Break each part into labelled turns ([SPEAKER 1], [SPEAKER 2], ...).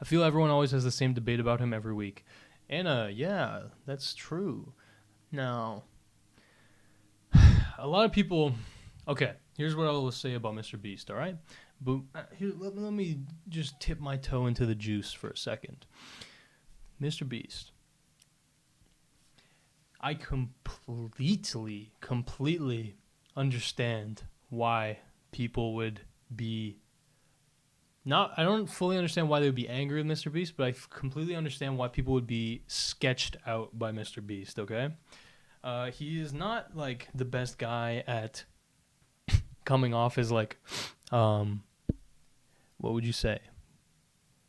[SPEAKER 1] I feel everyone always has the same debate about him every week. Anna, yeah, that's true. Now, a lot of people. Okay, here's what I will say about MrBeast. All right, but here, let me just tip my toe into the juice for a second. MrBeast. I completely understand why people would be not. I don't fully understand why they would be angry with MrBeast, but I completely understand why people would be sketched out by MrBeast. Okay, he is not like the best guy at coming off as like, what would you say,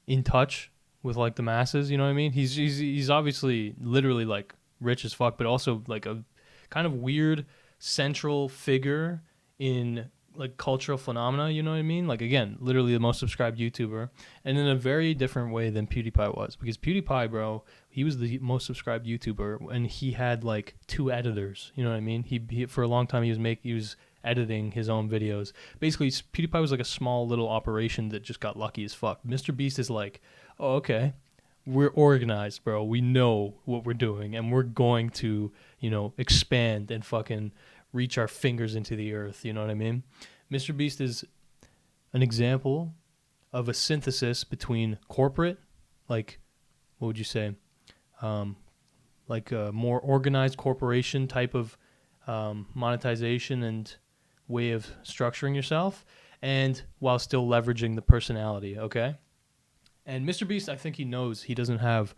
[SPEAKER 1] in touch with like the masses. You know what I mean? He's obviously literally like rich as fuck, but also like a kind of weird central figure in like cultural phenomena, you know what I mean? Like, again, literally the most subscribed YouTuber, and in a very different way than PewDiePie was, because PewDiePie, bro, he was the most subscribed YouTuber, and he had like 2 editors, you know what I mean? He for a long time he was editing his own videos. Basically, PewDiePie was like a small little operation that just got lucky as fuck. MrBeast is like, oh, okay, we're organized, bro. We know what we're doing, and we're going to, expand and fucking reach our fingers into the earth. You know what I mean? MrBeast is an example of a synthesis between corporate, like, what would you say? Like a more organized corporation type of monetization and way of structuring yourself, and while still leveraging the personality, okay? And MrBeast, I think he knows he doesn't have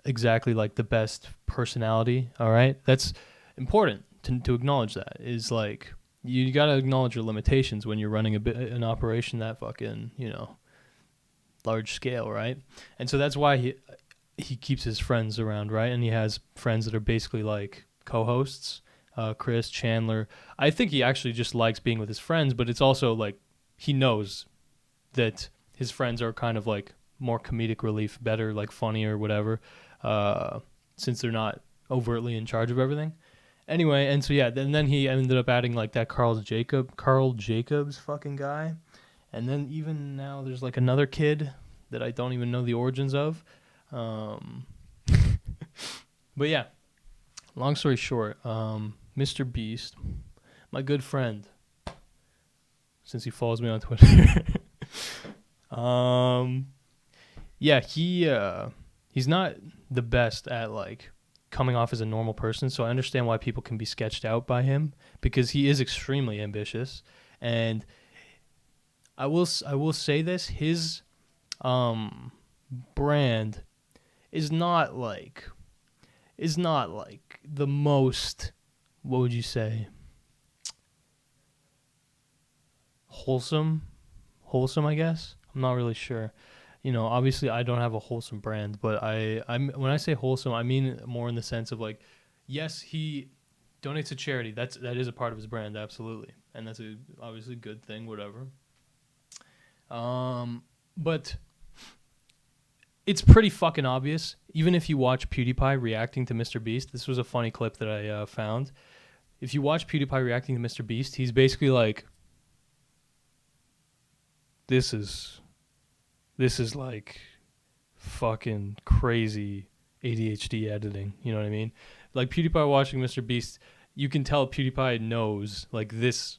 [SPEAKER 1] exactly like the best personality, all right? That's important to acknowledge. That is like, you got to acknowledge your limitations when you're running an operation that fucking, large scale, right? And so that's why he keeps his friends around, right? And he has friends that are basically like co-hosts, Chris, Chandler. I think he actually just likes being with his friends, but it's also like he knows that his friends are kind of like more comedic relief, better, like funnier, whatever, since they're not overtly in charge of everything. Anyway, and so yeah, and then he ended up adding like that Carl Jacobs fucking guy, and then even now there's like another kid that I don't even know the origins of. But yeah, long story short, MrBeast, my good friend, since he follows me on Twitter. Yeah, he's not the best at like coming off as a normal person, so I understand why people can be sketched out by him, because he is extremely ambitious. And I will say this, his brand is not like the most, what would you say, wholesome, I guess. I'm not really sure. Obviously I don't have a wholesome brand, but I'm when I say wholesome, I mean more in the sense of like, yes, he donates to charity. That is a part of his brand, absolutely, and that's obviously a good thing, whatever. But it's pretty fucking obvious, even if you watch PewDiePie reacting to MrBeast. This was a funny clip that I found. If you watch PewDiePie reacting to MrBeast, he's basically like, this is like fucking crazy ADHD editing. You know what I mean? Like PewDiePie watching MrBeast, you can tell PewDiePie knows like this,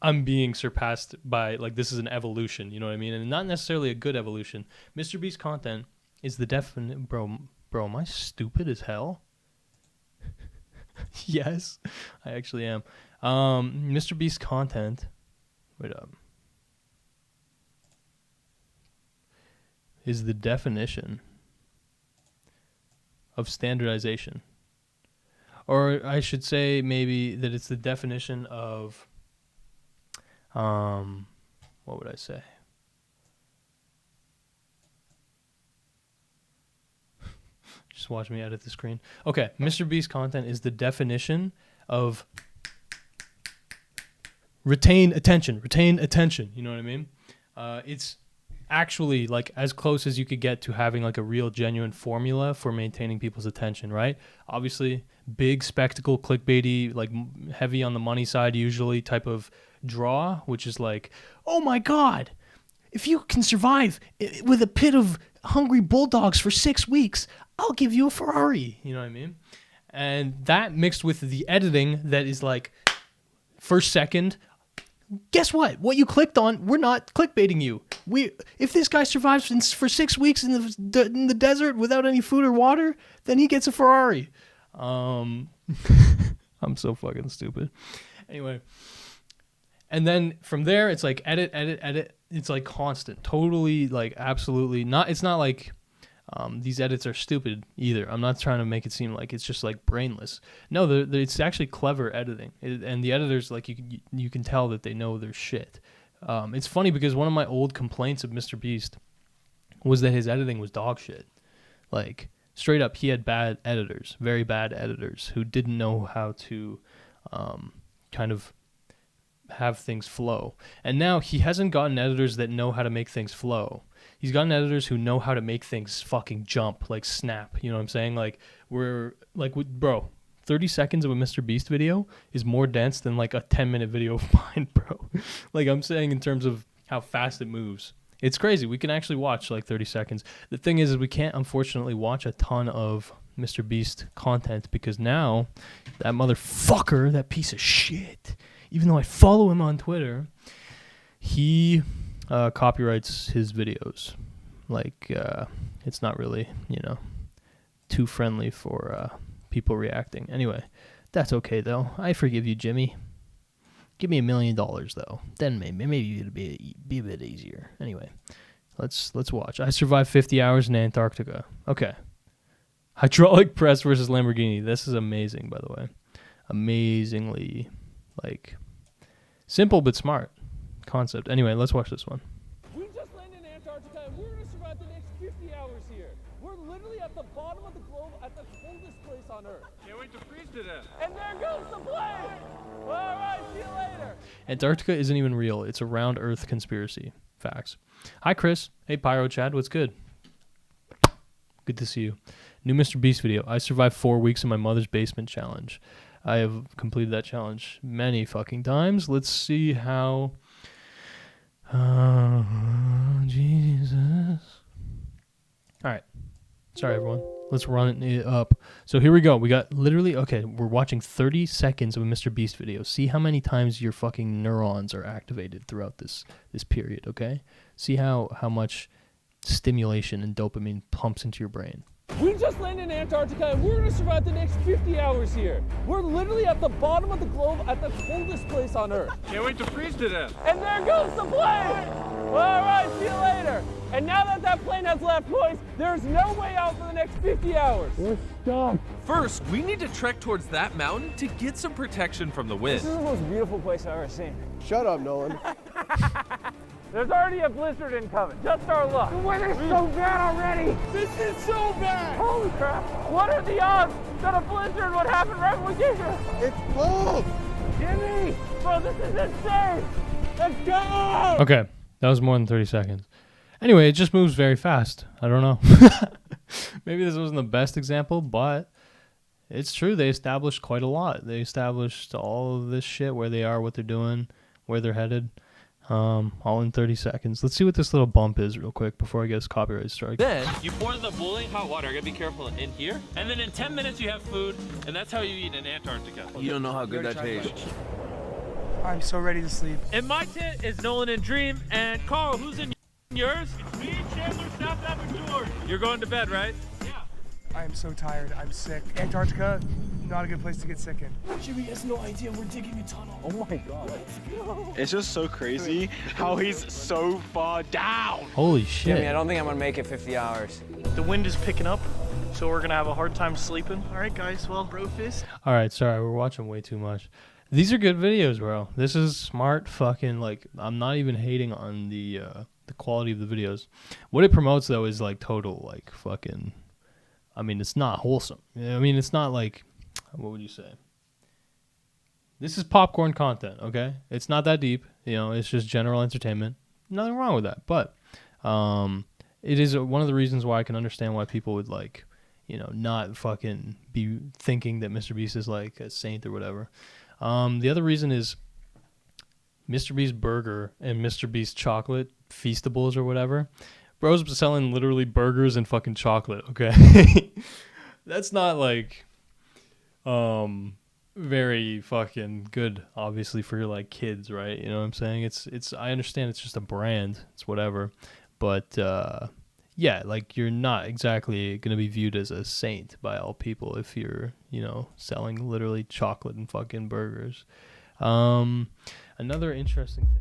[SPEAKER 1] I'm being surpassed by, like, this is an evolution. You know what I mean? And not necessarily a good evolution. MrBeast content is the definite, bro, am I stupid as hell? Yes, I actually am. MrBeast content, wait up, is the definition of standardization. Or I should say maybe that it's the definition of, what would I say? Just watch me edit the screen. Okay, MrBeast content is the definition of retain attention. You know what I mean? It's actually like as close as you could get to having like a real genuine formula for maintaining people's attention, right? Obviously, big spectacle, clickbaity, like heavy on the money side usually type of draw, which is like, oh my God, if you can survive with a pit of hungry bulldogs for 6 weeks, I'll give you a Ferrari. You know what I mean? And that mixed with the editing that is like first second. Guess what? What you clicked on, we're not clickbaiting you. If this guy survives for 6 weeks in the desert without any food or water, then he gets a Ferrari. I'm so fucking stupid. Anyway, and then from there it's like edit. It's like constant, totally, like absolutely not. It's not like these edits are stupid either. I'm not trying to make it seem like it's just like brainless. No, it's actually clever editing, and the editors, like, you can tell that they know their shit. It's funny because one of my old complaints of MrBeast was that his editing was dog shit. Like, straight up, he had bad editors, very bad editors, who didn't know how to kind of have things flow. And now he hasn't gotten editors that know how to make things flow. He's gotten editors who know how to make things fucking jump, like snap. You know what I'm saying? Like, bro, 30 seconds of a MrBeast video is more dense than like a 10-minute video of mine, bro. Like, I'm saying in terms of how fast it moves. It's crazy. We can actually watch like 30 seconds. The thing is we can't, unfortunately, watch a ton of MrBeast content because now that motherfucker, that piece of shit, even though I follow him on Twitter, he copyrights his videos. Like, it's not really, too friendly for people reacting. Anyway, that's okay, though. I forgive you, Jimmy. Give me $1 million, though. Then maybe it'll be a bit easier. Anyway, let's watch. I survived 50 hours in Antarctica. Okay. Hydraulic press versus Lamborghini. This is amazing, by the way. Amazingly, like, simple but smart concept. Anyway, let's watch this one.
[SPEAKER 2] We just landed in Antarctica and we're going to survive the next 50 hours here. We're literally at the bottom of the globe at the coldest place on Earth. Can't wait to freeze to death. And there goes the plane! All right, see you later.
[SPEAKER 1] Antarctica isn't even real. It's a round Earth conspiracy. Facts. Hi, Chris. Hey, Pyro Chad. What's good? Good to see you. New MrBeast video. I survived 4 weeks in my mother's basement challenge. I have completed that challenge many fucking times. Let's see how... Jesus. All right. Sorry, everyone. Let's run it up. So here we go. We got literally... Okay, we're watching 30 seconds of a MrBeast video. See how many times your fucking neurons are activated throughout this period, okay? See how much stimulation and dopamine pumps into your brain.
[SPEAKER 2] We just landed in Antarctica and we're going to survive the next 50 hours here. We're literally at the bottom of the globe at the coldest place on Earth. Can't wait to freeze to death. And there goes the plane! All right, see you later. And now that plane has left, boys, there's no way out for the next 50 hours. We're stuck.
[SPEAKER 3] First, we need to trek towards that mountain to get some protection from the wind.
[SPEAKER 2] This is the most beautiful place I've ever seen.
[SPEAKER 4] Shut up, Nolan.
[SPEAKER 2] There's already a blizzard incoming. Just our luck. The weather's so bad already. This is so bad. Holy crap. What are the odds that a blizzard would happen right when we get here?
[SPEAKER 4] It's cold.
[SPEAKER 2] Jimmy, bro, this is insane. Let's go.
[SPEAKER 1] Okay, that was more than 30 seconds. Anyway, it just moves very fast. I don't know. Maybe this wasn't the best example, but it's true. They established quite a lot. They established all of this shit, where they are, what they're doing, where they're headed. All in 30 seconds. Let's see what this little bump is real quick before I get this copyright strike.
[SPEAKER 5] Then you pour the boiling hot water. I gotta be careful in here. And then in 10 minutes you have food, and that's how you eat in Antarctica.
[SPEAKER 3] You don't know how good that tastes.
[SPEAKER 6] I'm so ready to sleep.
[SPEAKER 5] In my tent is Nolan and Dream, and Carl, who's in yours? It's me, Chandler, South George. You're going to bed, right? Yeah.
[SPEAKER 6] I am so tired. I'm sick. Antarctica, not a good place to get sick in.
[SPEAKER 2] Jimmy has no idea we're digging a tunnel. Oh my God.
[SPEAKER 4] It's just so crazy how he's so far down.
[SPEAKER 1] Holy shit.
[SPEAKER 7] Jimmy, I don't think I'm gonna make it 50 hours.
[SPEAKER 8] The wind is picking up, so we're gonna have a hard time sleeping. All right, guys, well, bro fist.
[SPEAKER 1] All right, sorry, we're watching way too much. These are good videos, bro. This is smart fucking, like, I'm not even hating on the quality of the videos. What it promotes, though, is, like, total, like, fucking, I mean, it's not wholesome. I mean, it's not, like, what would you say? This is popcorn content, okay? It's not that deep. It's just general entertainment. Nothing wrong with that. But it is one of the reasons why I can understand why people would, like, not fucking be thinking that MrBeast is, like, a saint or whatever. The other reason is MrBeast burger and MrBeast chocolate Feastables or whatever. Bro's selling literally burgers and fucking chocolate, okay? That's not like very fucking good, obviously, for like kids, right? You know what I'm saying? It's I understand it's just a brand, it's whatever, but yeah, like you're not exactly gonna be viewed as a saint by all people if you're, you know, selling literally chocolate and fucking burgers. Another interesting thing.